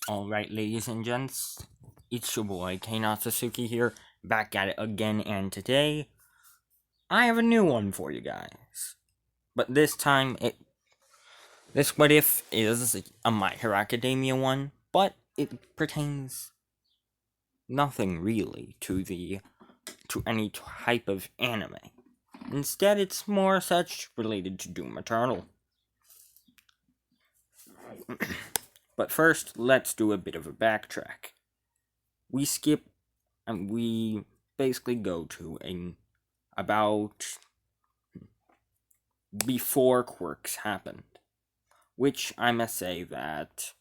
Alright, ladies and gents, it's your boy, Sasuke here, back at it again, and today, I have a new one for you guys. But this time, this what if is a My Hero Academia one, but it pertains nothing really to any type of anime. Instead, it's more such related to Doom Eternal. But first, let's do a bit of a backtrack. We skip, and we basically go to about before quirks happened, which I must say that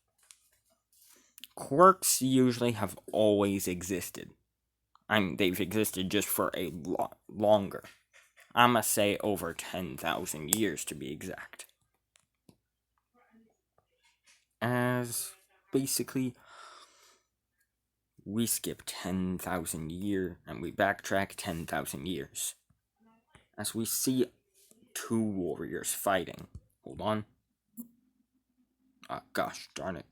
quirks usually have always existed. They've existed just for a lot longer. I must say over 10,000 years to be exact. As basically, we skip 10,000 years and we backtrack 10,000 years. As we see two warriors fighting. Hold on. Gosh darn it.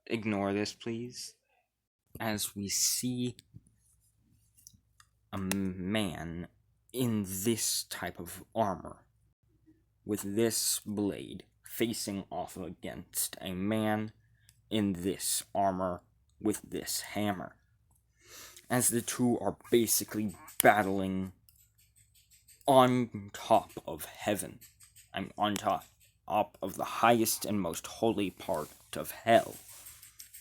Ignore this, please. As we see a man in this type of armor, with this blade, facing off against a man in this armor with this hammer. As the two are basically battling on top of heaven. I'm on top of the highest and most holy part of hell.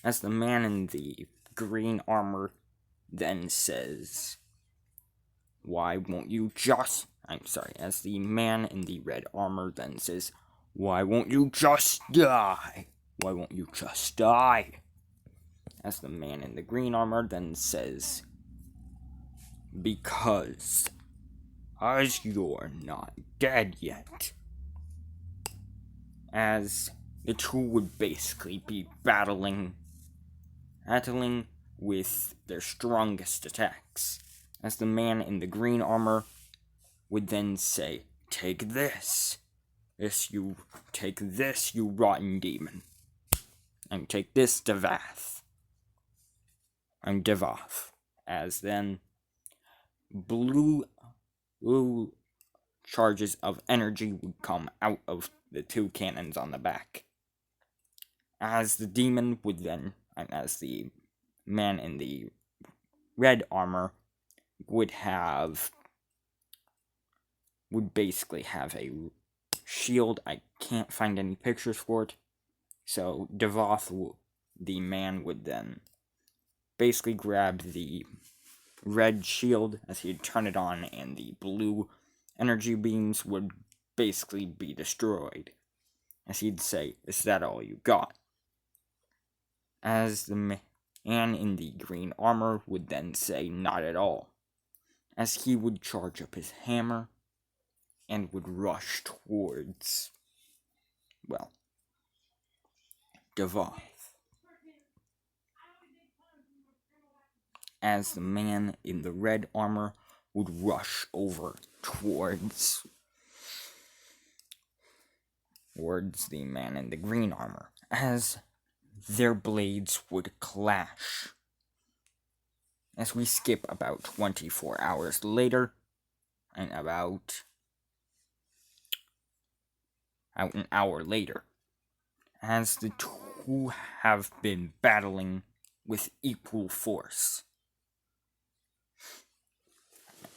As the man in the green armor then says, "Why won't you just..." as the man in the red armor then says, "Why won't you just die? Why won't you just die?" As the man in the green armor then says, "Because as you're not dead yet." As the two would basically be battling with their strongest attacks. As the man in the green armor would then say, "Take this. Take this, you rotten demon. And take this, Devoth." And Devoth. As then blue charges of energy would come out of the two cannons on the back. As the demon would then, and as the man in the red armor would basically have a shield. I can't find any pictures for it. So Devoth, the man, would then basically grab the red shield as he'd turn it on, and the blue energy beams would basically be destroyed. As he'd say, "Is that all you got?" As the man in the green armor would then say, "Not at all." As he would charge up his hammer and would rush towards, well, Devoth. As the man in the red armor would rush over towards the man in the green armor, as their blades would clash. As we skip about 24 hours later, and about an hour later, as the two have been battling with equal force.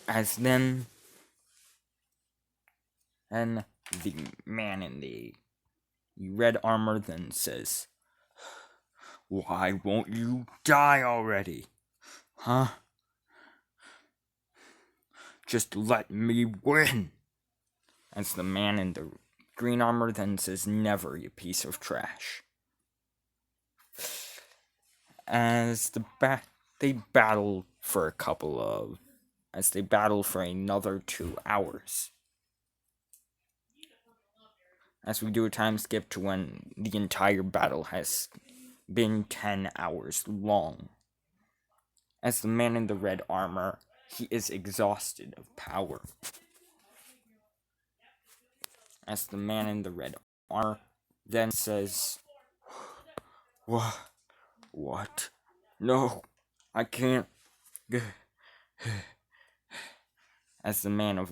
As then the man in the red armor then says, "Why won't you die already? Huh? Just let me win." As the man in the green armor then says, "Never, you piece of trash." As they battle for another 2 hours. As we do a time skip to when the entire battle has been 10 hours long. As the man in the red armor, he is exhausted of power. As the man in the red armor then says, What? No, I can't. As the man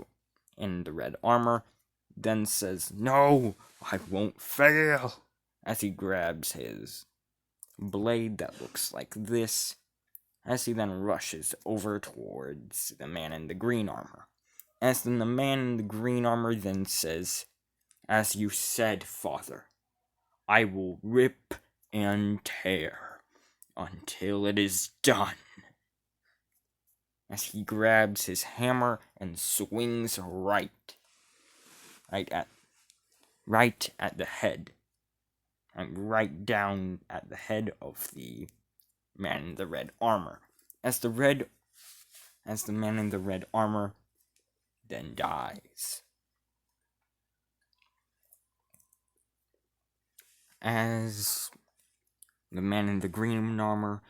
in the red armor then says, "No, I won't fail," as he grabs his blade that looks like this, as he then rushes over towards the man in the green armor. As then the man in the green armor then says, "As you said, Father, I will rip and tear until it is done," as he grabs his hammer and swings right at the head, and right down at the head of the man in the red armor, as the man in the red armor then dies. As the man in the green armor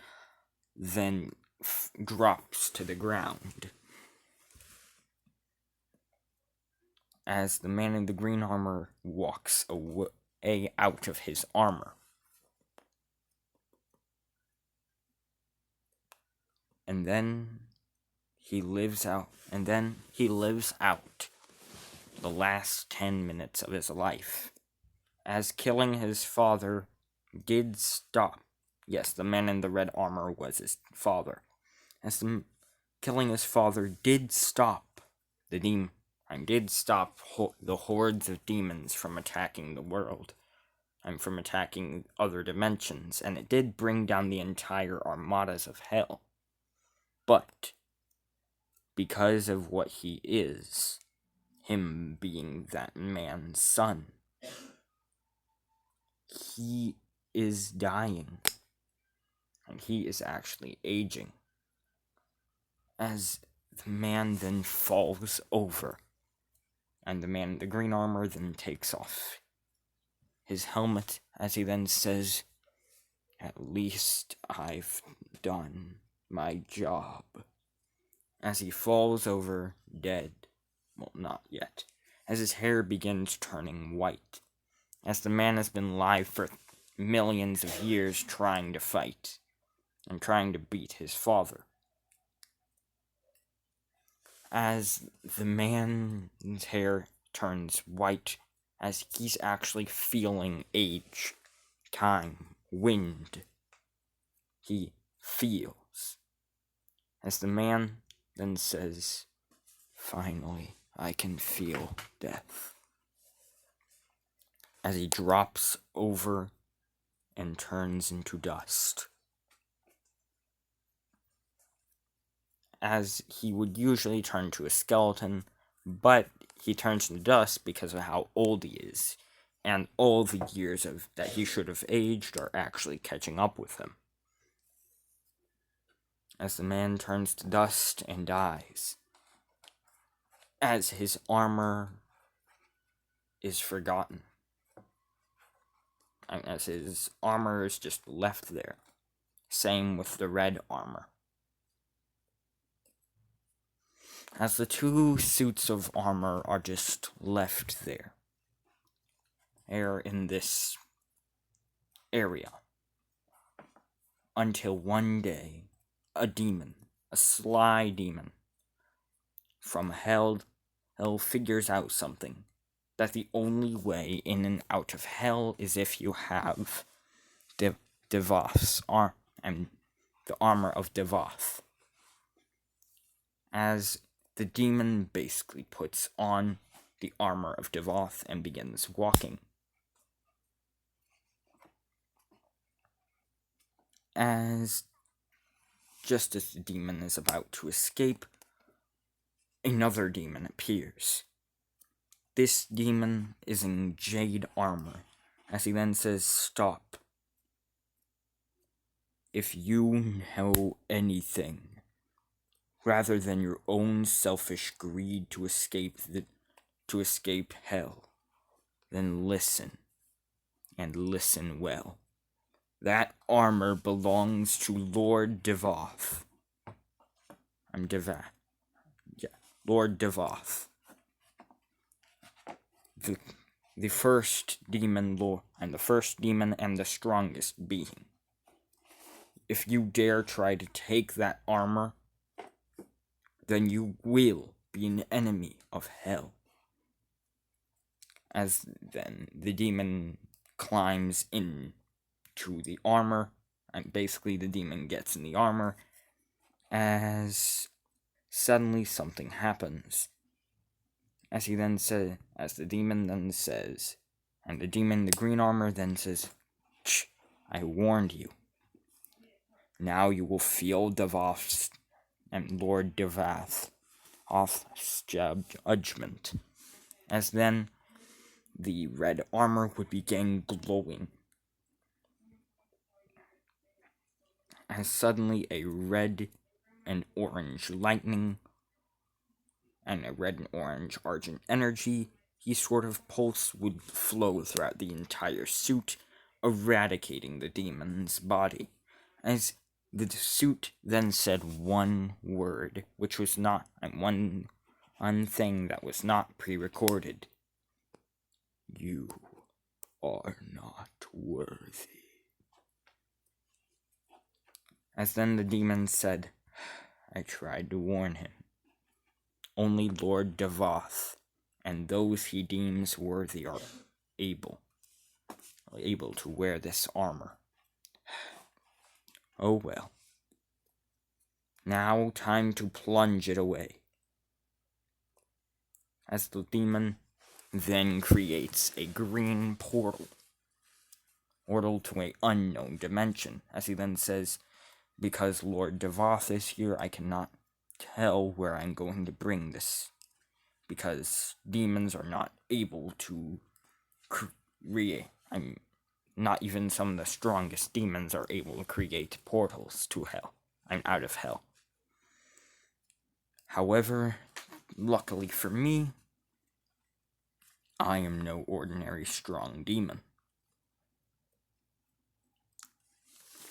then drops to the ground. As the man in the green armor walks away out of his armor. And then he lives out the last 10 minutes of his life, as killing his father did stop. Yes, the man in the red armor was his father. As killing his father did stop the hordes of demons from attacking the world and from attacking other dimensions, and it did bring down the entire armadas of hell. But because of what he is, him being that man's son, he is dying, and he is actually aging, as the man then falls over, and the man in the green armor then takes off his helmet, as he then says, "At least I've done my job," as he falls over dead. Well, not yet, as his hair begins turning white, as the man has been alive for millions of years trying to fight and trying to beat his father. As the man's hair turns white, as he's actually feeling age, time, wind, he feels. As the man then says, "Finally, I can feel death," as he drops over and turns into dust. As he would usually turn to a skeleton, but he turns to dust because of how old he is, and all the years that he should have aged are actually catching up with him. As the man turns to dust and dies, as his armor is forgotten, and as his armor is just left there. Same with the red armor. As the two suits of armor are just left there. They're in this area. Until one day, a demon, a sly demon, from hell figures out something. That the only way in and out of hell is if you have Devoth's arm, and the armor of Devoth. As the demon basically puts on the armor of Devoth and begins walking. Just as the demon is about to escape, another demon appears. This demon is in jade armor, as he then says, "Stop. If you know anything, rather than your own selfish greed to escape hell, then listen, and listen well. That armor belongs to Lord Devoth." Lord Devoth. The first demon lord, and the first demon and the strongest being. if you dare try to take that armor, then you will be an enemy of hell. As then the demon climbs into the armor, and basically the demon gets in the armor, as suddenly something happens. As the demon then says, and the demon, the green armor, then says, "Shh, I warned you. Now you will feel Devoth's and Lord Devoth's judgment." As then the red armor would begin glowing. As suddenly a red and orange lightning and a red and orange argent energy, sort of pulse would flow throughout the entire suit, eradicating the demon's body. As the suit then said one word, which was not, and one thing that was not pre-recorded. "You are not worthy." As then the demon said, "I tried to warn him. Only Lord Devoth and those he deems worthy are able to wear this armor. Oh well. Now time to plunge it away." As the demon then creates a green portal to an unknown dimension. As he then says, "Because Lord Devoth is here, I cannot tell where I'm going to bring this. Because demons are not able to create. Not even some of the strongest demons are able to create portals to hell. I'm out of hell. However, luckily for me, I am no ordinary strong demon."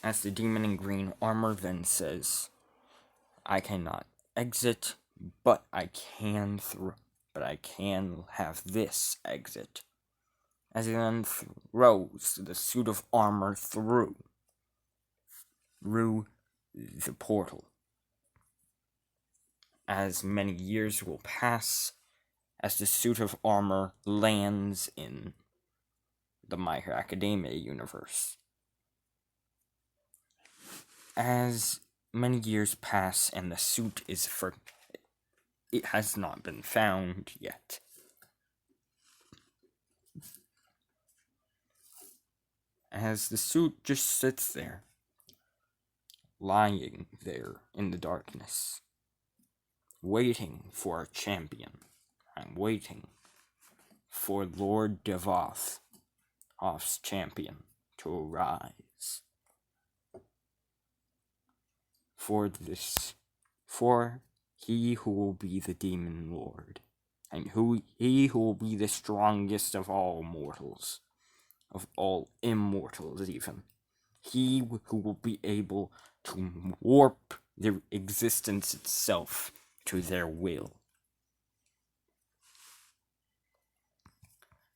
As the demon in green armor then says, "I cannot exit, but I can have this exit." As he then throws the suit of armor through the portal. As many years will pass, as the suit of armor lands in the My Hero Academia universe. As many years pass and the suit it has not been found yet. As the suit just sits there, lying there in the darkness, waiting for a champion. I'm waiting for Lord Devoth's champion to arise. For he who will be the demon lord, and he who will be the strongest of all mortals, of all immortals even. He who will be able to warp their existence itself to their will.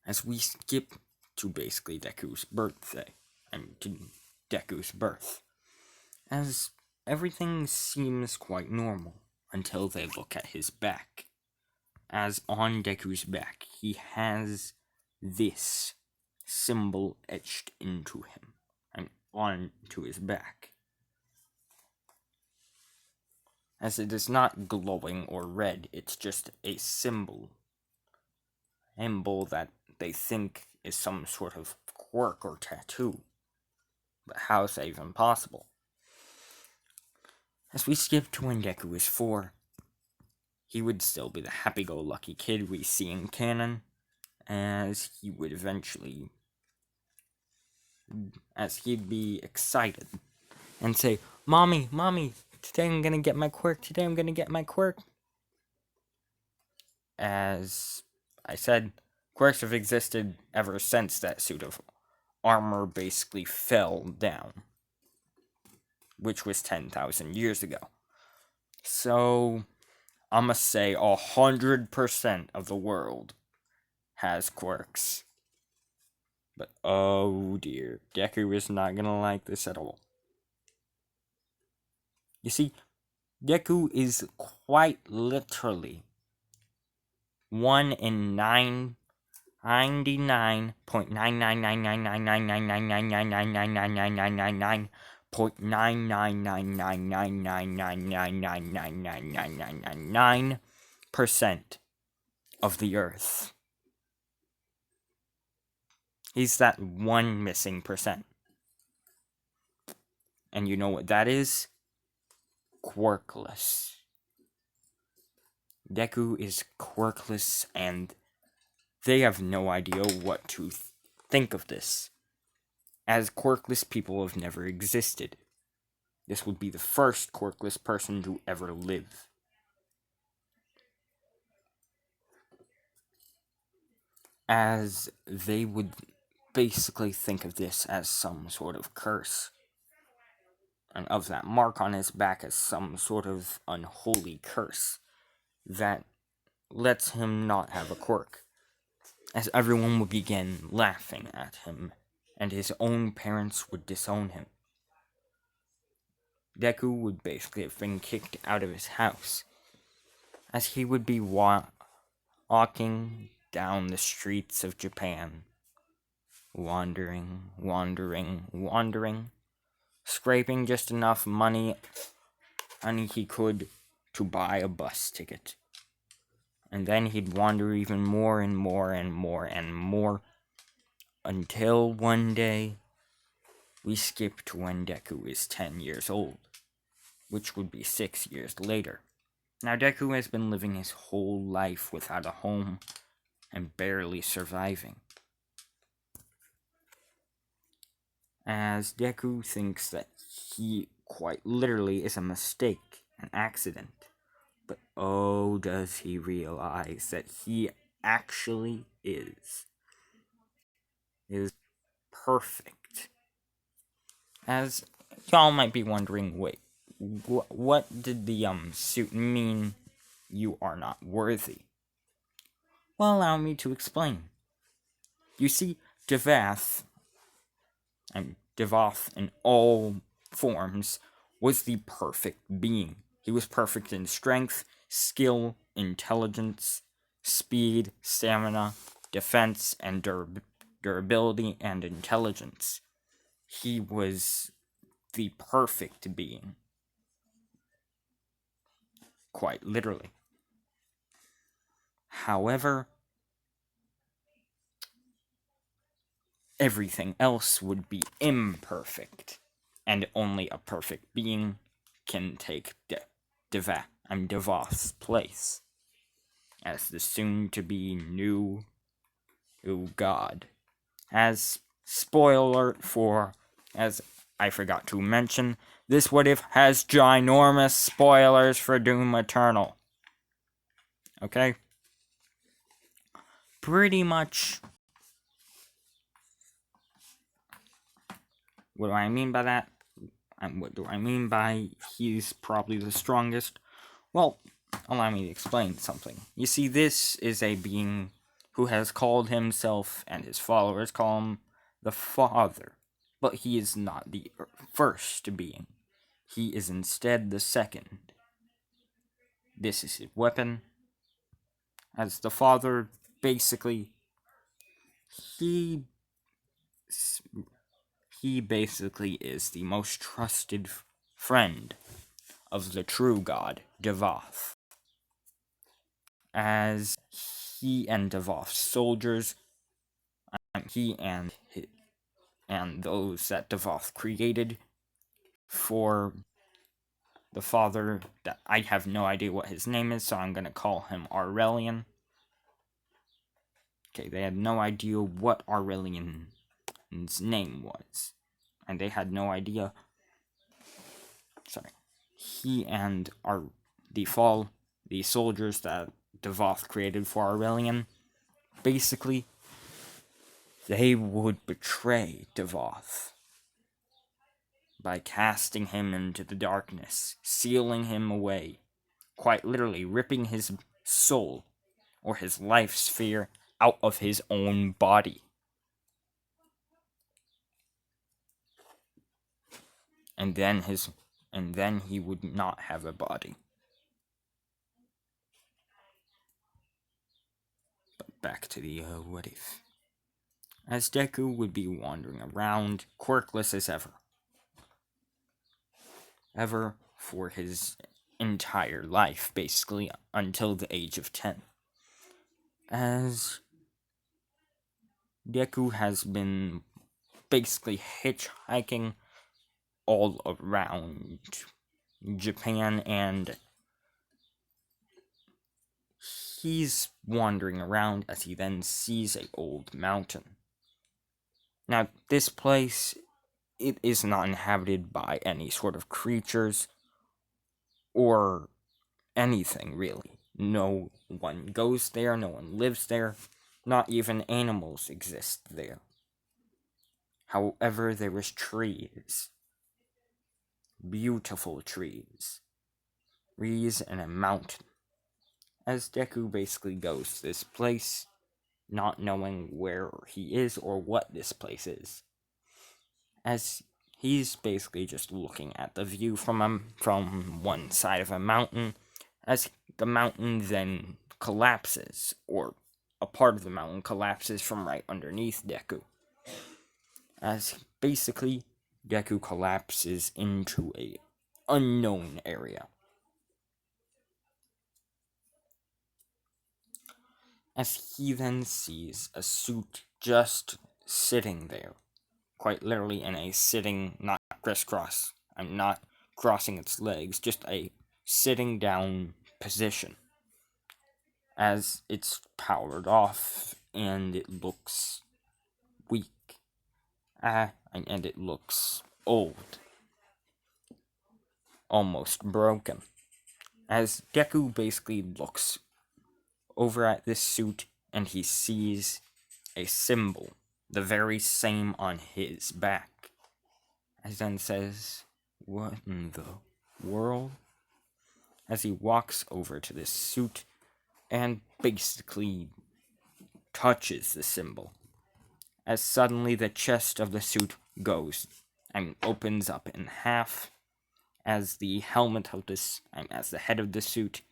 As we skip to basically Deku's birthday, to Deku's birth, as everything seems quite normal until they look at his back. As on Deku's back, he has this symbol etched into him and onto his back. As it is not glowing or red, it's just a symbol that they think is some sort of quirk or tattoo. But how is that even possible? As we skip to when Deku is 4, he would still be the happy-go-lucky kid we see in canon, as he would eventually, as he'd be excited and say, Mommy, today I'm gonna get my quirk, As I said, quirks have existed ever since that suit of armor basically fell down, which was 10,000 years ago. So, I must say 100% of the world has quirks. But oh dear, Deku is not gonna like this at all. You see, Deku is quite literally 1 in 99.99999999999999999% of the Earth. He's that one missing percent. And you know what that is? Quirkless. Deku is quirkless, and they have no idea what to think of this, as quirkless people have never existed. This would be the first quirkless person to ever live. As they would basically think of this as some sort of curse, and of that mark on his back as some sort of unholy curse that lets him not have a quirk, as everyone would begin laughing at him, and his own parents would disown him. Deku would basically have been kicked out of his house, as he would be walking down the streets of Japan, wandering, scraping just enough money he could to buy a bus ticket. And then he'd wander even more and more until one day we skip to when Deku is 10 years old, which would be 6 years later. Now, Deku has been living his whole life without a home and barely surviving, as Deku thinks that he quite literally is a mistake, an accident. But oh, does he realize that he actually is perfect. As y'all might be wondering, wait, what did the suit mean? You are not worthy. Well, allow me to explain. You see, Devoth in all forms was the perfect being. He was perfect in strength, skill, intelligence, speed, stamina, defense, and durability and intelligence. He was the perfect being. Quite literally. However, everything else would be imperfect, and only a perfect being can take Devoth's place as the soon-to-be new god. As spoiler for, as I forgot to mention, this what if has ginormous spoilers for Doom Eternal. Okay? Pretty much. What do I mean by that? And what do I mean by he's probably the strongest? Well, allow me to explain something. You see, this is a being who has called himself, and his followers call him, the Father. But he is not the first being. He is instead the second. This is his weapon. As the Father, basically, he basically is the most trusted friend of the true god, Devoth. As he and Devoth's soldiers, he and those that Devoth created for the Father, that I have no idea what his name is, so I'm going to call him Aurelian. Okay, they had no idea what Aurelian's name was. And they had no idea. He and the soldiers that Devoth created for Aurelian, basically, they would betray Devoth by casting him into the darkness, sealing him away, quite literally ripping his soul or his life sphere out of his own body. And then and then he would not have a body. But back to the what if. As Deku would be wandering around, quirkless as ever. Ever for his entire life, basically, until the age of 10. As Deku has been basically hitchhiking all around Japan, and he's wandering around as he then sees an old mountain. Now, this place, it is not inhabited by any sort of creatures or anything, really. No one goes there, no one lives there, not even animals exist there. However, there is trees. Beautiful trees. Trees and a mountain. As Deku basically goes to this place, not knowing where he is or what this place is. As he's basically just looking at the view from one side of a mountain, as the mountain then collapses, or a part of the mountain collapses from right underneath Deku. As basically, Deku collapses into a unknown area. As he then sees a suit just sitting there. Quite literally in a sitting, not crisscross. I'm not crossing its legs, just a sitting down position. As it's powered off, and it looks weak. And it looks old. Almost broken. As Deku basically looks over at this suit, and he sees a symbol, the very same on his back. As then says, "What in the world?" As he walks over to this suit and basically touches the symbol. As suddenly the chest of the suit goes and opens up in half, as the helmet of this, as the head of the suit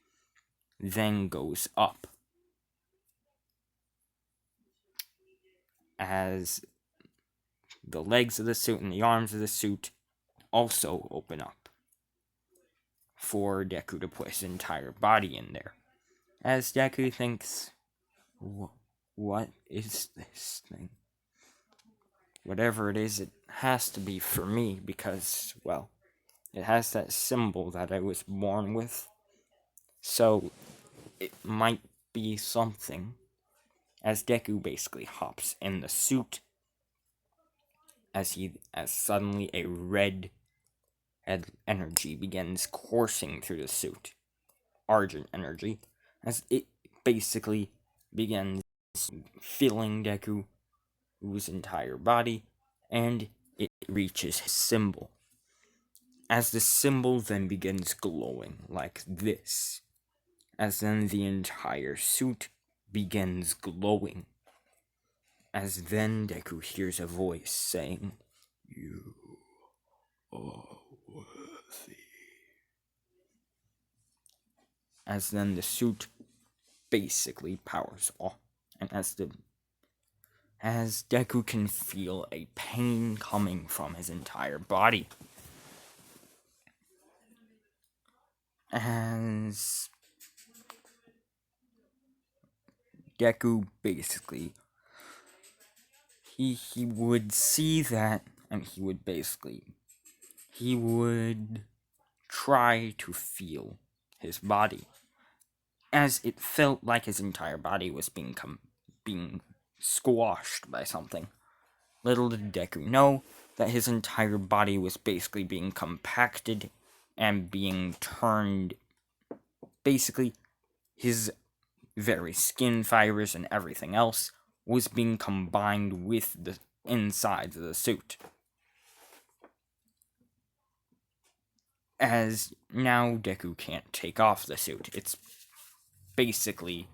then goes up. As the legs of the suit and the arms of the suit also open up for Deku to put his entire body in there. As Deku thinks, what is this thing? Whatever it is, it has to be for me because, well, it has that symbol that I was born with. So, it might be something. As Deku basically hops in the suit, as suddenly a red energy begins coursing through the suit. Argent energy, as it basically begins filling Deku's entire body, and it reaches his symbol. As the symbol then begins glowing like this, as then the entire suit begins glowing, as then Deku hears a voice saying, "You are worthy." As then the suit basically powers off, and as Deku can feel a pain coming from his entire body. As Deku basically, he would see that, and he would try to feel his body, as it felt like his entire body was being squashed by something. Little did Deku know that his entire body was basically being compacted and being turned, basically, his very skin fibers and everything else was being combined with the insides of the suit. As now Deku can't take off the suit. It's basically,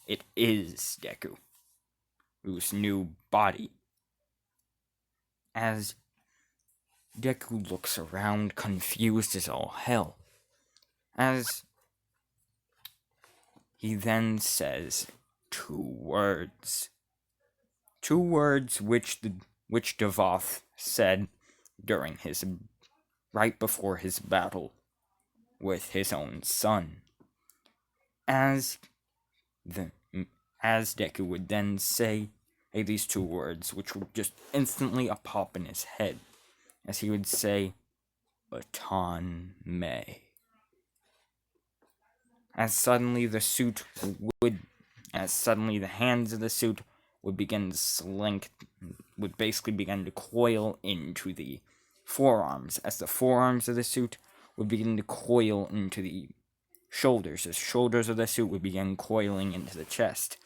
it is Deku's new body. As Deku looks around, confused as all hell, as he then says two words. Two words which Devoth said during right before his battle with his own son. As Deku would then say these two words, which would just instantly pop in his head, as he would say, Baton May. As suddenly the hands of the suit would begin to would basically begin to coil into the forearms, as the forearms of the suit would begin to coil into the shoulders, as shoulders of the suit would begin coiling into the chest,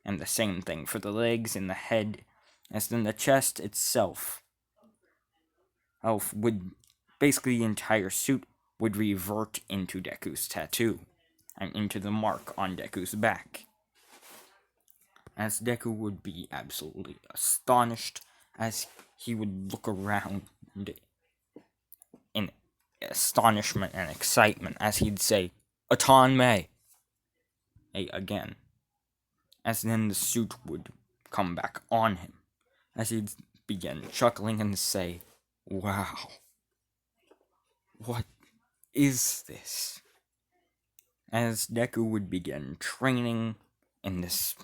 and the same thing for the legs and the head, as then the chest itself would basically the entire suit would revert into Deku's tattoo, and into the mark on Deku's back. As Deku would be absolutely astonished, as he would look around in astonishment and excitement, as he'd say, Atan May! Again. As then the suit would come back on him, as he'd begin chuckling and say, Wow, what is this? As Deku would begin training in this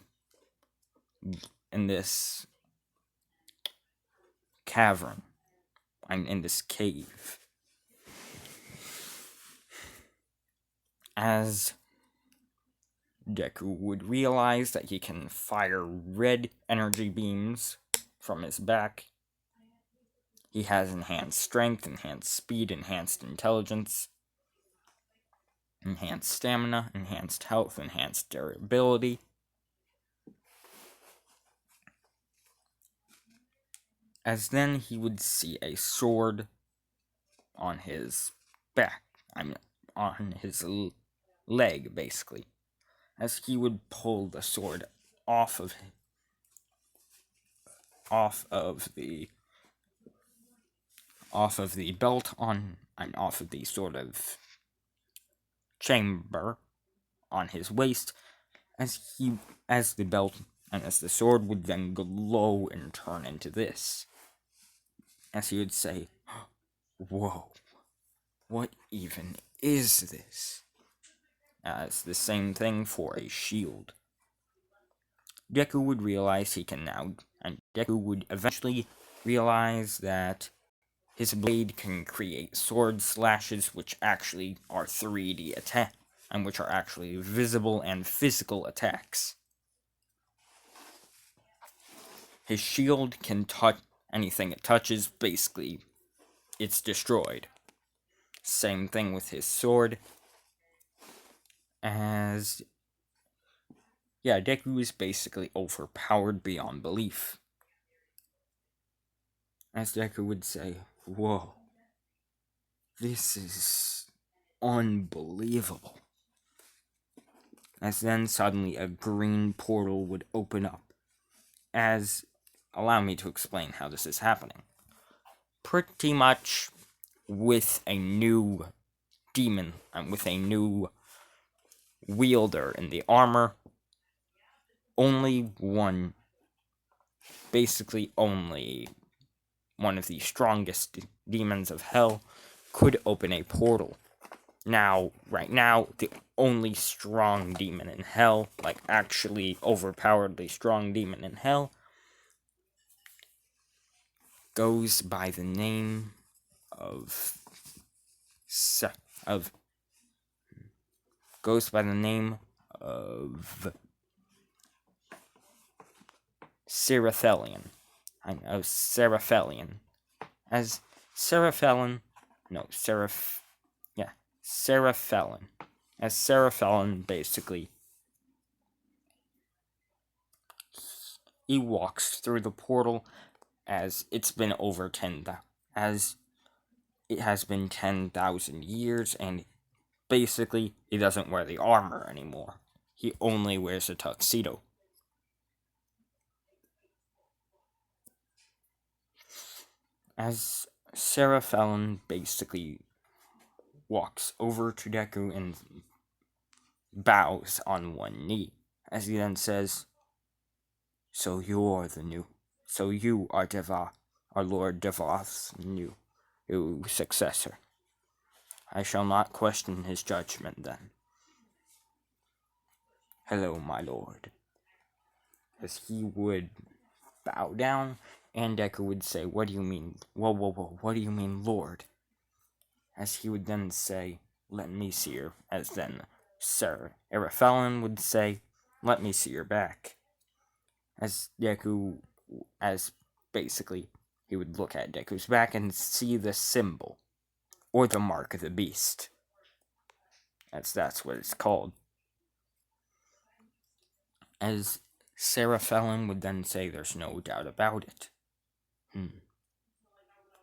cavern, in this cave, as Deku would realize that he can fire red energy beams from his back. He has enhanced strength, enhanced speed, enhanced intelligence, enhanced stamina, enhanced health, enhanced durability. As then he would see a sword on his back, on his leg, basically. As he would pull the sword off of the belt off of the sort of chamber on his waist, as the belt and as the sword would then glow and turn into this. As he would say, Whoa, what even is this? As the same thing for a shield. Deku would realize Deku would eventually realize that his blade can create sword slashes which actually are 3D attack, and which are actually visible and physical attacks. His shield can touch anything it touches, basically, it's destroyed. Same thing with his sword. Deku is basically overpowered beyond belief. As Deku would say, Whoa, this is unbelievable. As then suddenly a green portal would open up. Allow me to explain how this is happening. Pretty much with a new demon, and with a new wielder in the armor, only one of the strongest demons of hell could open a portal. Right now, the only strong demon in hell, actually overpoweredly strong demon in hell, goes by the name of Seraphelion. Seraphelion. As Seraphelion, Seraphelion. As Seraphelion, basically, he walks through the portal as it has been 10,000 years, and basically, he doesn't wear the armor anymore. He only wears a tuxedo. As Sarah Fallon basically walks over to Deku and bows on one knee, as he then says, So you are Devoth, our Lord Devoth's new successor. I shall not question his judgment then. Hello, my lord. As he would bow down, and Deku would say, What do you mean? Whoa, what do you mean, lord? As he would then say, Let me see her. As then Sir Eraphelon would say, Let me see her back. As basically, he would look at Deku's back and see the symbol, or the mark of the beast. That's what it's called. As Sarah Fallon would then say, There's no doubt about it.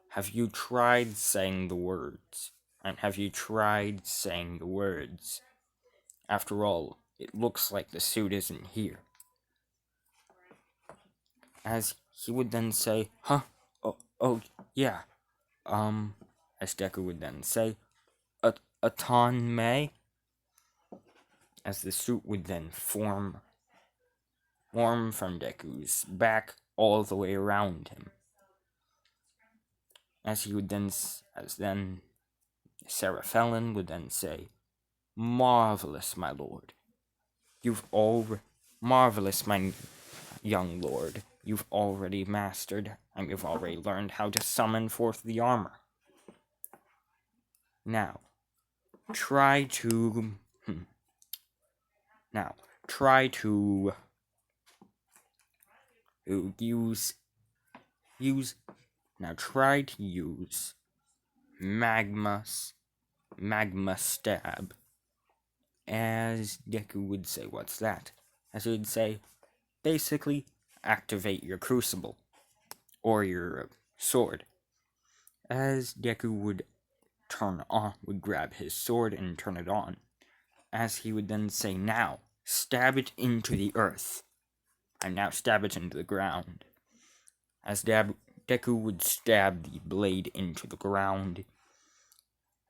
Have you tried saying the words? And have you tried saying the words? After all, it looks like the suit isn't here. As he would then say, Huh? Oh, yeah. As Deku would then say, Aton May? As the suit would then form from Deku's back all the way around him. As then Sarah Fallon would then say, Marvelous, my lord. Marvelous, my young lord. You've already mastered, and you've already learned how to summon forth the armor. Now, try to use magma stab. As Deku would say, What's that? As he would say, basically, activate your crucible, or your sword. As Deku would grab his sword and turn it on. As he would then say, Now, stab it into the earth. And now stab it into the ground. As Deku would stab the blade into the ground.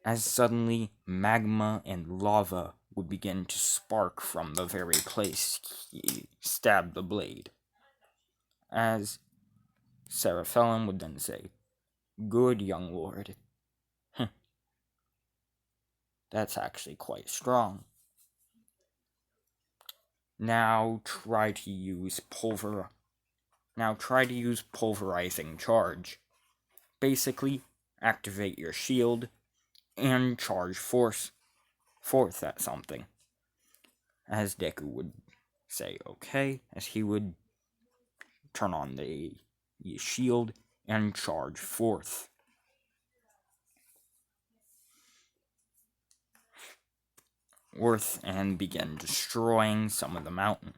As suddenly, magma and lava would begin to spark from the very place he stabbed the blade. As Sarah Fallon would then say, Good, young lord. That's actually quite strong. Now try to use pulverizing charge. Basically, activate your shield and charge forth at something. As Deku would say, Okay, as he would turn on the shield and charge forth. And begin destroying some of the mountain.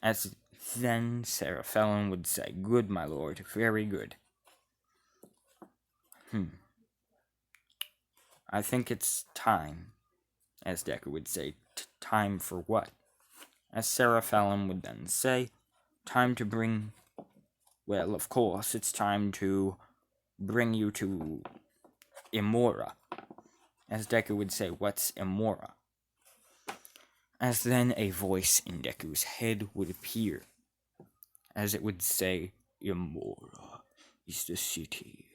As then Sarah Fallon would say, Good, my lord, very good. I think it's time, as Deku would say, time for what? As Sarah Fallon would then say, time to bring, well, of course, it's time to bring you to Imora. As Deku would say, What's Imora? As then a voice in Deku's head would appear, as it would say, Imora is the city.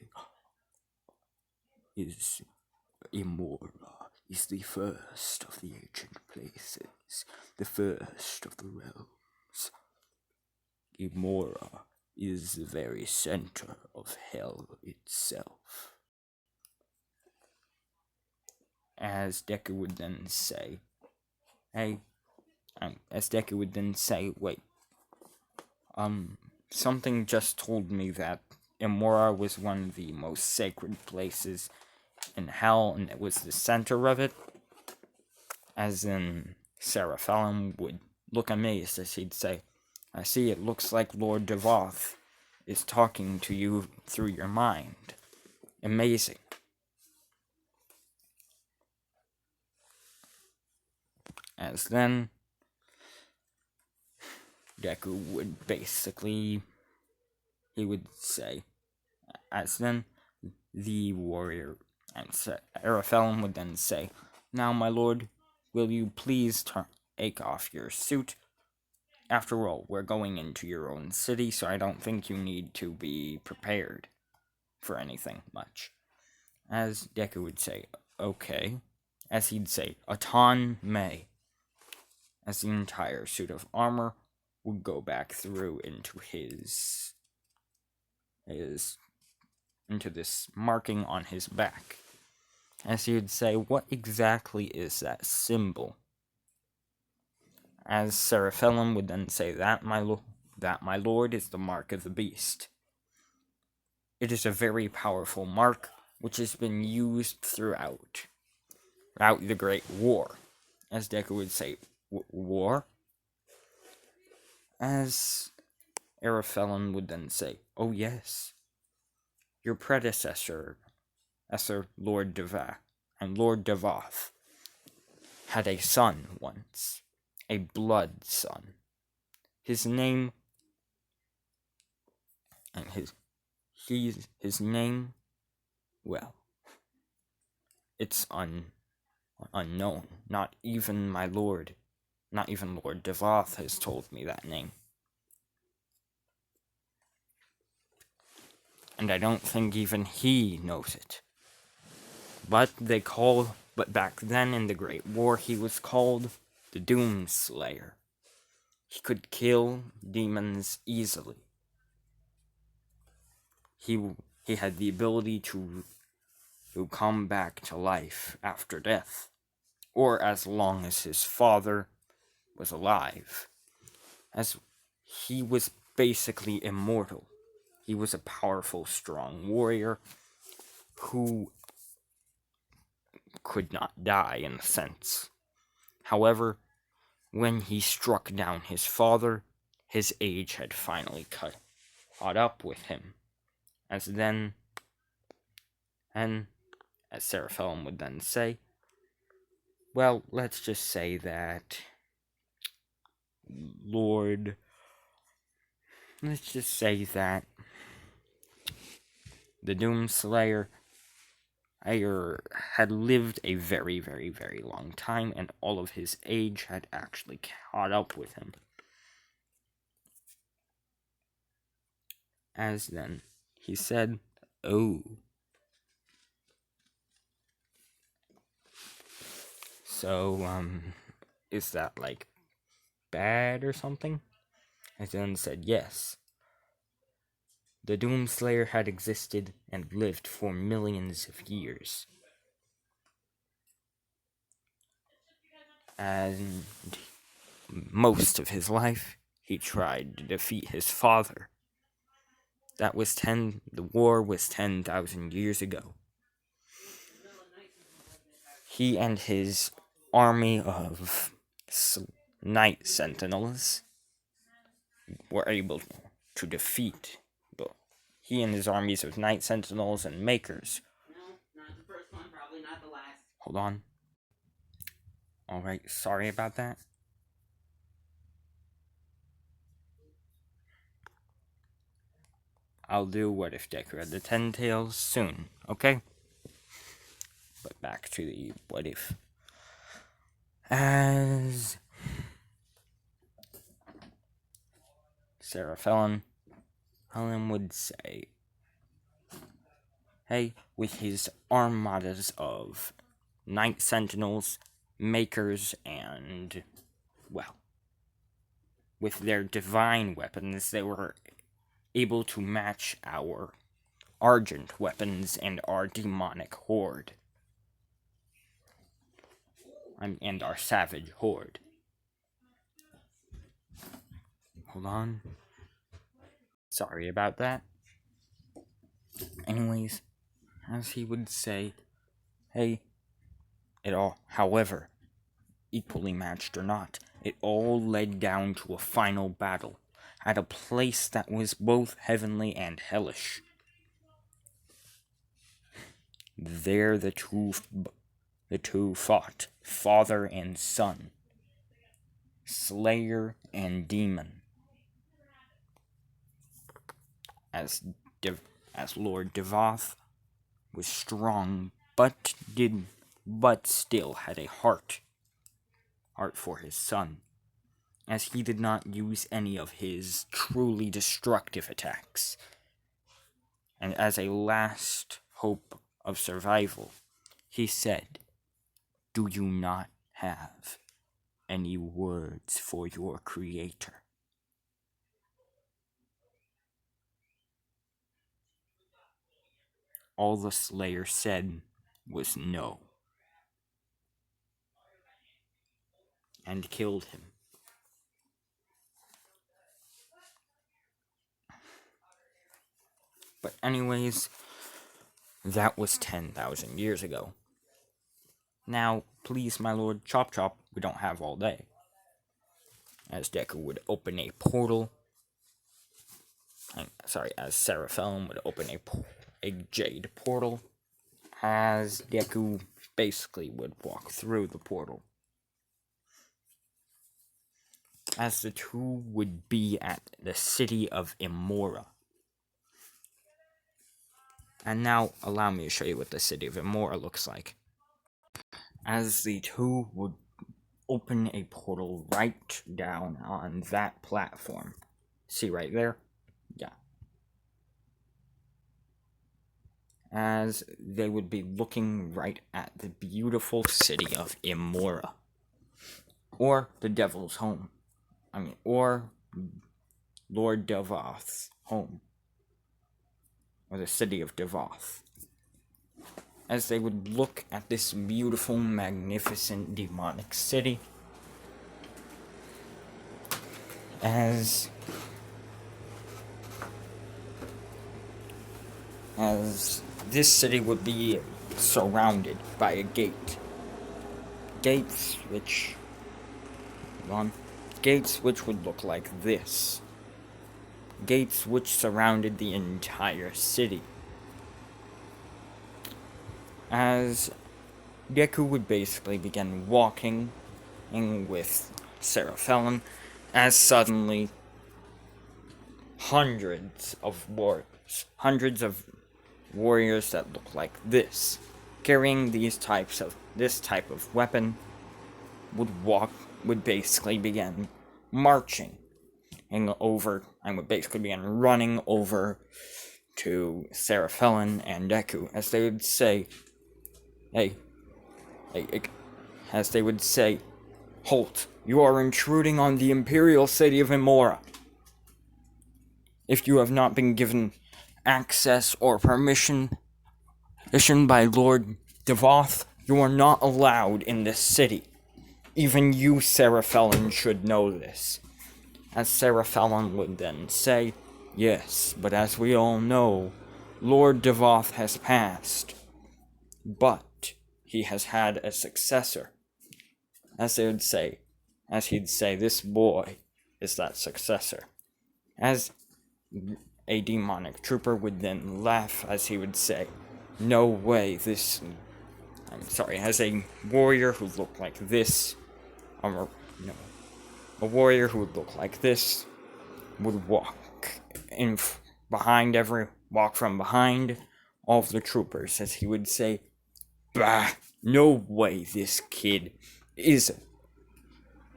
Imora is the first of the ancient places, the first of the realms. Imora is the very center of hell itself. As Deku would then say, Wait, something just told me that Imora was one of the most sacred places in hell, and it was the center of it. As in, Sarah Fallon would look amazed as he'd say, I see, it looks like Lord Devoth is talking to you through your mind. Amazing. As then, Deku would basically, he would say, as then the warrior, and Araphelon would then say, "Now, my lord, will you please take off your suit? After all, we're going into your own city, so I don't think you need to be prepared for anything much." As Deku would say, "Okay." As he'd say, "Atan May." As the entire suit of armor would go back through into into this marking on his back. As he would say, "What exactly is that symbol?" As Seraphelum would then say, that my lord, is the mark of the beast. It is a very powerful mark, which has been used throughout the Great War." As Deku would say, "War?" As Araphelon would then say, "Oh yes. Your predecessor, Lord Devoth, and Lord Devoth, had a son once, a blood son. His name, well, it's unknown. Not even Lord Devoth has told me that name. And I don't think even he knows it. But back then in the Great War, he was called the Doom Slayer. He could kill demons easily. He had the ability to come back to life after death, or as long as his father was alive. As he was basically immortal. He was a powerful, strong warrior who could not die in a sense. However, when he struck down his father, his age had finally caught up with him. As Seraphelum would then say, well, let's just say that the Doomslayer had lived a very, very, very long time, and all of his age had actually caught up with him. As then he said, "Oh. So, is that, like, bad or something?" And then said, "Yes. The Doomslayer had existed and lived for millions of years. And most of his life, he tried to defeat his father. The war was 10,000 years ago. He and his army of night sentinels were able to defeat he and his armies of night sentinels and makers." No, not the first one, probably not the last. Hold on. Alright, sorry about that. I'll do What If Deku Had the 10 Tails soon, okay? But back to the What If. As Seraphelon would say, hey, with his armadas of night sentinels, makers, and, well, with their divine weapons, they were able to match our argent weapons and our demonic horde. And our savage horde. Hold on. Sorry about that. Anyways, as he would say, hey, however, equally matched or not, it all led down to a final battle at a place that was both heavenly and hellish. There the two fought, father and son, slayer and demon. As Lord Devoth was strong, but still had a heart for his son, as he did not use any of his truly destructive attacks. And as a last hope of survival, he said, "Do you not have any words for your creator?" All the Slayer said was no, and killed him. But anyways, that was 10,000 years ago. Now, please, my lord, chop chop, we don't have all day. As Deku would open a portal, as Seraphim would open a jade portal, as Deku basically would walk through the portal. As the two would be at the city of Imora. And now, allow me to show you what the city of Imora looks like. As the two would open a portal right down on that platform. See right there? Yeah. As they would be looking right at the beautiful city of Imora. Or the Devil's home. Or Lord Devoth's home. Or the city of Devoth. As they would look at this beautiful, magnificent, demonic city. As this city would be surrounded by a gate. Gates which would look like this. Gates which surrounded the entire city. As Deku would basically begin walking with Seraphim, as suddenly hundreds of warriors that look like this, carrying this type of weapon, would basically begin marching and would basically begin running over to Seraphim and Deku, as they would say, as they would say, "Halt, you are intruding on the imperial city of Imora. If you have not been given access or permission by Lord Devoth, you are not allowed in this city. Even you, Seraphim, should know this." As Seraphim would then say, "Yes, but as we all know, Lord Devoth has passed. But he has had a successor." As he'd say, "This boy is that successor." As a demonic trooper would then laugh, as he would say, "No way, as a warrior who looked like this, a warrior who would look like this would walk from behind all of the troopers, as he would say, 'Bah, no way this kid is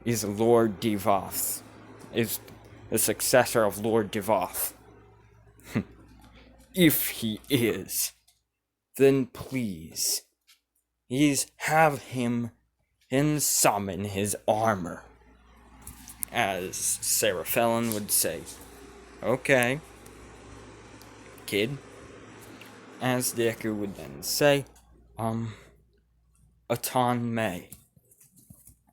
Lord Devoth, is the successor of Lord Devoth. If he is, then please have him summon his armor." As Seraphim would say, "Okay, kid." As Deku would then say, "Atan May."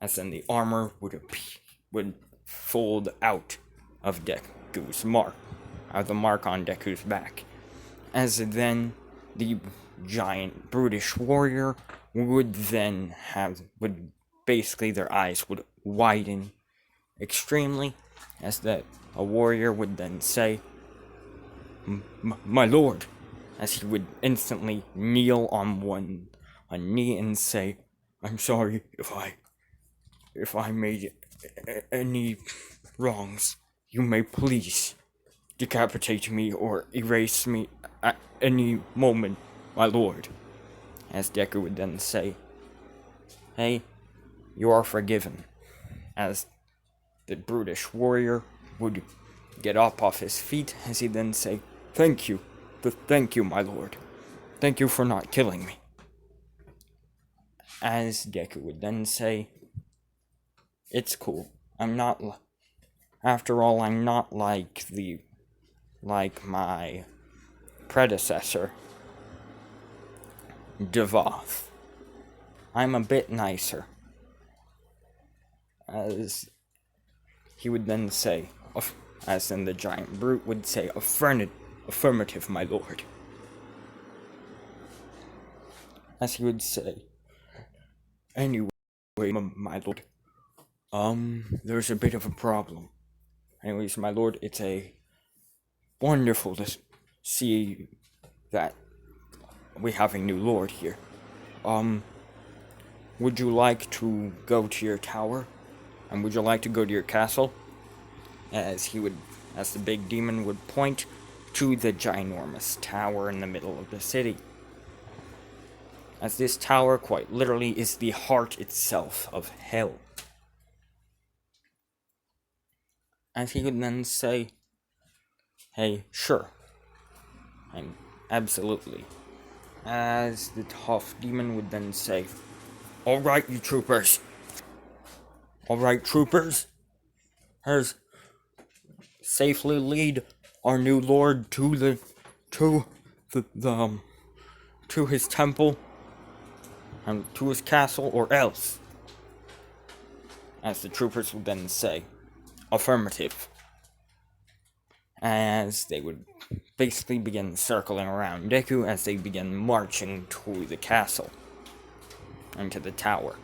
As then the armor would fold out of Deku's mark, the mark on Deku's back. As then the giant brutish warrior would basically their eyes would widen extremely, as a warrior would then say, "My lord," as he would instantly kneel on a knee and say, "I'm sorry if I made any wrongs. You may please decapitate me or erase me at any moment, my lord. As Deku would then say, hey, you are forgiven. As the brutish warrior would get up off his feet, as he'd then say, thank you, my lord. Thank you for not killing me. As Deku would then say, it's cool. After all, I'm not like my predecessor, Devoth. I'm a bit nicer. As he would then say, as then the giant brute would say, affirmative, my lord. As he would say, anyway, my lord, there's a bit of a problem. Anyways, my lord, it's wonderful to see that we have a new lord here. Would you like to go to your tower? And would you like to go to your castle? As the big demon would point to the ginormous tower in the middle of the city. As this tower quite literally is the heart itself of hell. As he would then say, hey, sure. Absolutely. As the tough demon would then say, alright, you troopers. Alright, troopers. Let's safely lead our new lord to his temple and to his castle, or else. As the troopers would then say, affirmative. As they would basically begin circling around Deku as they begin marching to the castle and to the tower.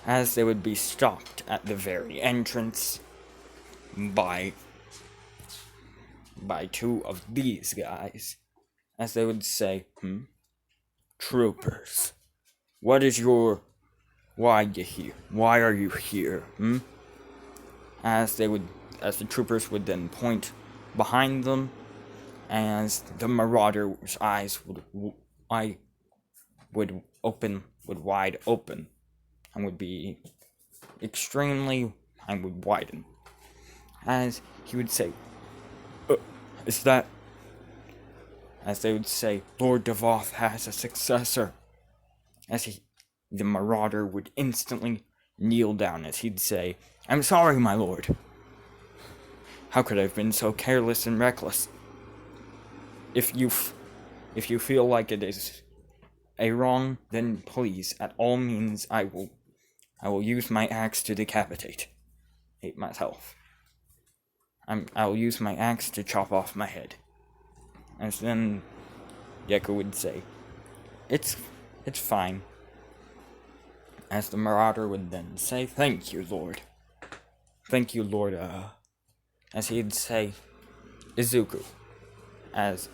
As they would be stopped at the very entrance by two of these guys, as they would say, troopers, why are you here, As the troopers would then point behind them, as the marauder's eyes would wide open, and would be would widen. As he would say, is that? As they would say, Lord Devoth has a successor. As the marauder would instantly kneel down as he'd say, I'm sorry, my lord. How could I have been so careless and reckless? If you feel like it is a wrong, then please, at all means, I will use my axe to decapitate myself. I'll use my axe to chop off my head. As then Deku would say, it's fine. As the marauder would then say, thank you, Lord. Thank you, Lord, as he'd say, Izuku. As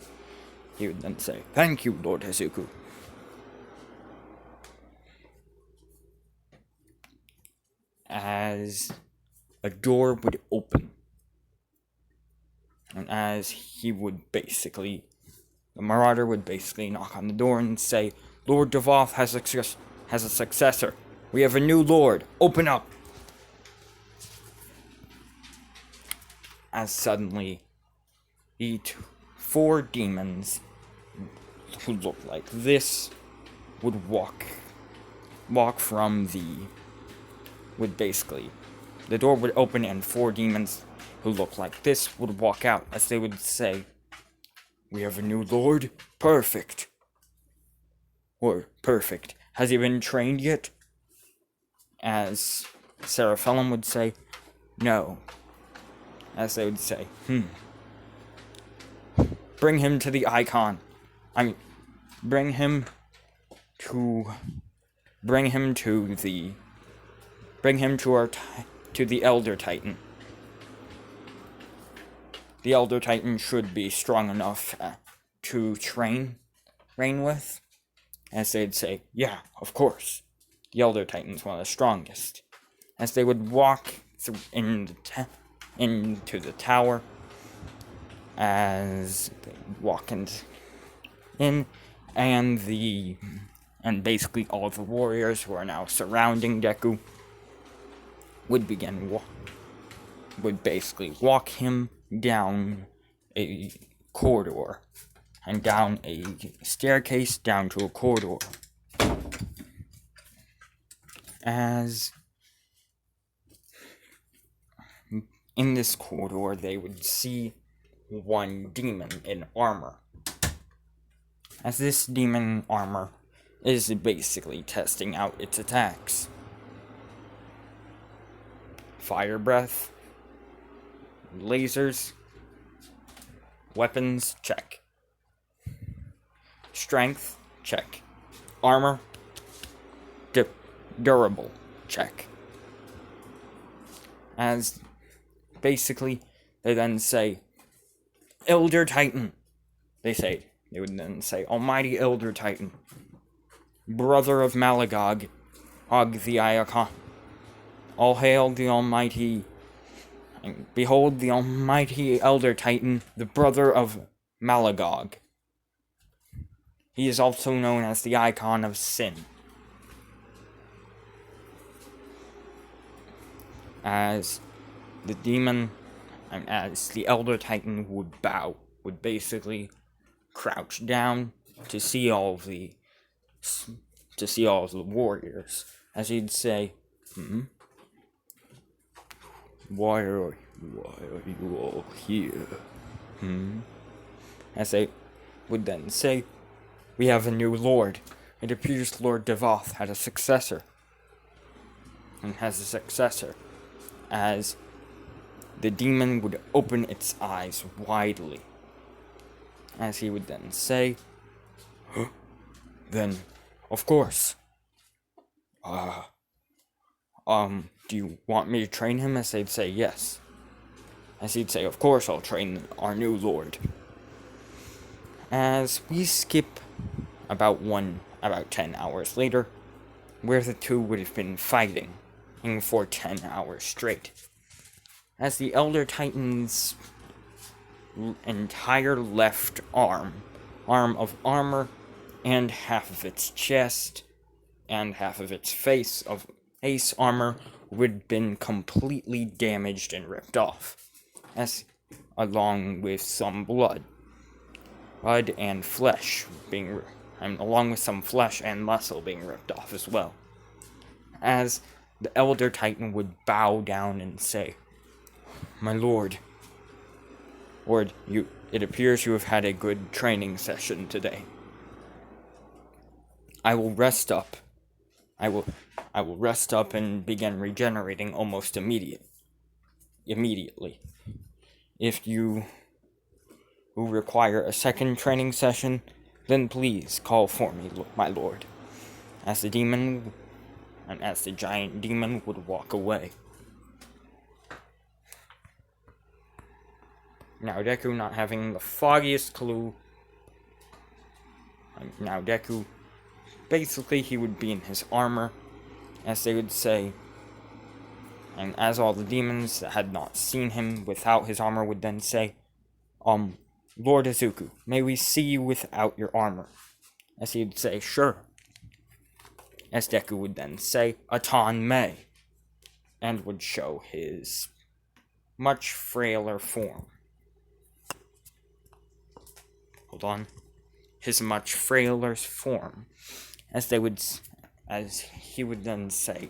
he would then say, thank you, Lord Izuku. As a door would open. And as the marauder would basically knock on the door and say, Lord Devoth has a successor. We have a new lord. Open up. As suddenly, four demons who looked like this would walk from the door would open and four demons who looked like this would walk out as they would say, we have a new lord? Perfect. Or, perfect. Has he been trained yet? As Seraphellum would say, no. As they would say, Bring him to the icon. Bring him to the Elder Titan. The Elder Titan should be strong enough to train with. As they'd say, yeah, of course. The Elder Titan's one of the strongest. As they would walk into the tower, as they walk in, and basically all the warriors who are now surrounding Deku would basically walk him down a corridor and down a staircase down to a corridor. As in this corridor, they would see one demon in armor. As this demon armor is basically testing out its attacks. Fire breath, lasers, weapons, check. Strength, check. Armor, durable, check. As basically, they then say, Elder Titan. They would then say, Almighty Elder Titan, Brother of Malagog, Og the Iacon. All hail the Almighty, and behold the Almighty Elder Titan, the brother of Malagog. He is also known as the Icon of Sin. As the demon, and as the Elder Titan would basically crouch down to see all of the warriors, as he'd say, Why are you all here? As they would then say, we have a new lord. It appears Lord Devoth had a successor. And has a successor. As the demon would open its eyes widely. As he would then say, Then, of course. Do you want me to train him? As they'd say, yes. As he'd say, of course I'll train our new lord. As we skip about 10 hours later, where the two would have been fighting for 10 hours straight. As the Elder Titan's entire left arm of armor, and half of its chest, and half of its face of ace armor would have been completely damaged and ripped off, along with some blood and flesh along with some flesh and muscle being ripped off as well. As the Elder Titan would bow down and say, My lord, it appears you have had a good training session today. I will rest up. I will rest up and begin regenerating almost immediately. If you require a second training session, then please call for me, my lord. As the giant demon would walk away. Now Deku, not having the foggiest clue, basically he would be in his armor, as they would say, and as all the demons that had not seen him without his armor would then say, Lord Izuku, may we see you without your armor? As he would say, sure. As Deku would then say, Atan may, and would show his much frailer form. His much frailer form. As he would then say,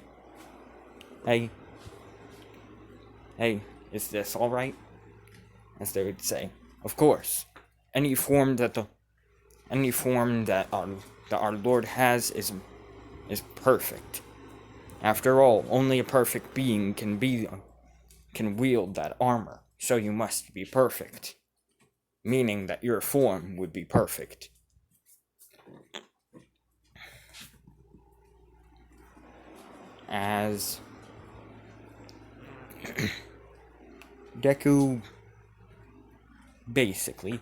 Hey, is this alright? As they would say, of course. Any form that our Lord has is perfect. After all, only a perfect being can wield that armor, so you must be perfect. Meaning that your form would be perfect. As Deku, basically,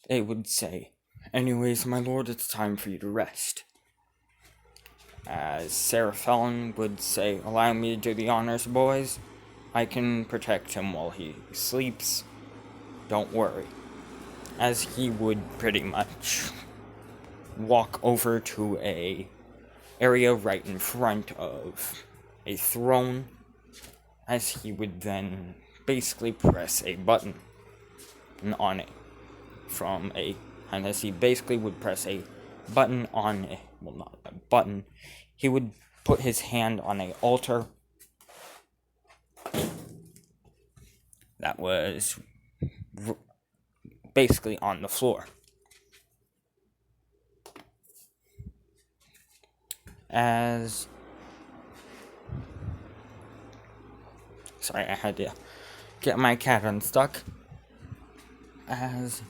they would say, anyways, my lord, it's time for you to rest. As Seraphon would say, allow me to do the honors, boys. I can protect him while he sleeps. don't worry. As he would pretty much walk over to a area right in front of a throne, as he would then basically press a button on it and as he basically would press a button on it, well, not a button, he would put his hand on an altar that was basically on the floor. Sorry, I had to get my cat unstuck. As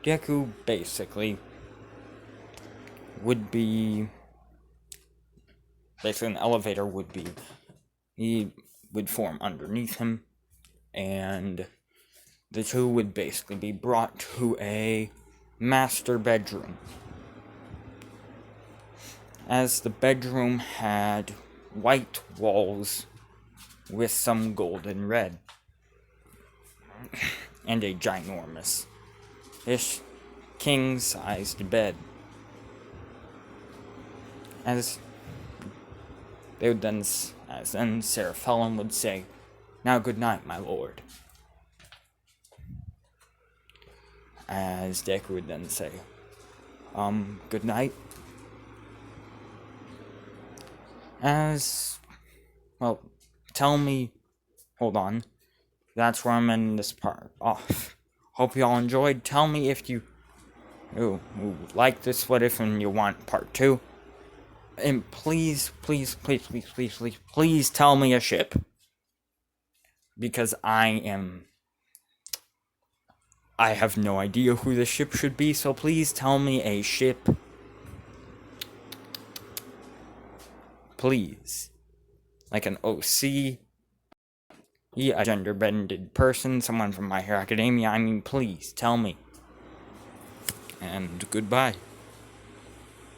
Deku basically would be... Basically, an elevator would be... He would form underneath him, and the two would basically be brought to a master bedroom. As the bedroom had white walls with some golden red, and a ginormous-ish king-sized bed. As then Seraphellum would say, "Now good night, my lord." As Deku would then say, good night. Tell me, hold on, that's where I'm ending this part off. Hope you all enjoyed. Tell me if you like this what if and you want part 2. And please tell me a ship. Because I have no idea who the ship should be, so please tell me a ship. Please. Like an OC, a gender-bended person, someone from My Hero Academia. I mean, please, tell me. And goodbye.